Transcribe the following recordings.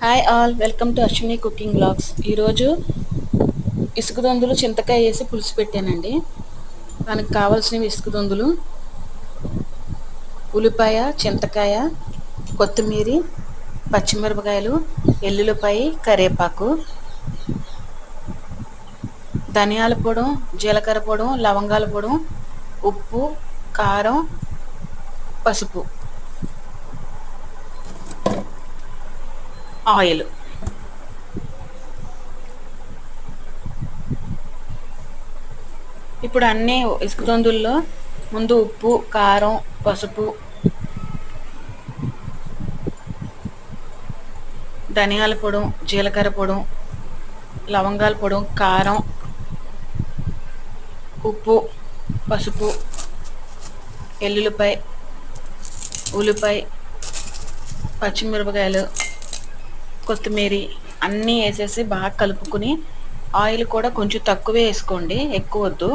Hi all, welcome to Ashwini cooking blogs. ఈరోజు ఇసుకదొందులు చింతకాయ వేసి పులుసు పెట్టానండి. మనకు కావాల్సినవి ఇసుకదొందులు, ఉల్లిపాయ, చింతకాయ, కొత్తిమీర, పచ్చిమిరపకాయలు, ఎల్లుల్లిపాయ, కరివేపాకు, ధనియాల పొడి, జీలకర్ర పొడి, లవంగాల పొడి, ఉప్పు, కారం, పసుపు, ఆయిల్. ఇప్పుడు అన్నీ ఇసుకదొందుల్లో ముందు ఉప్పు, కారం, పసుపు, ధనియాల పొడి, జీలకర్ర పొడి, లవంగాల పొడి, కారం, ఉప్పు, పసుపు, ఎల్లుల్లిపాయ, ఉల్లిపాయ, పచ్చిమిరపకాయలు, కొత్తిమీర అన్నీ వేసేసి బాగా కలుపుకుని, ఆయిల్ కూడా కొంచెం తక్కువే వేసుకోండి, ఎక్కువ వద్దు.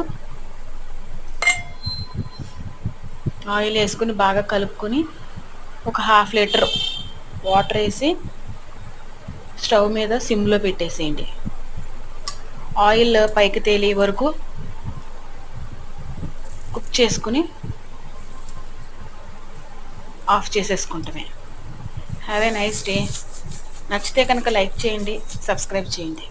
ఆయిల్ వేసుకుని బాగా కలుపుకొని ఒక హాఫ్ లీటర్ వాటర్ వేసి స్టవ్ మీద సిమ్లో పెట్టేసేయండి. ఆయిల్ పైకి తేలే వరకు కుక్ చేసుకుని ఆఫ్ చేసేసుకుంటామే. Have a nice day. నచ్చితే కనుక లైక్ చేయండి, సబ్స్క్రైబ్ చేయండి.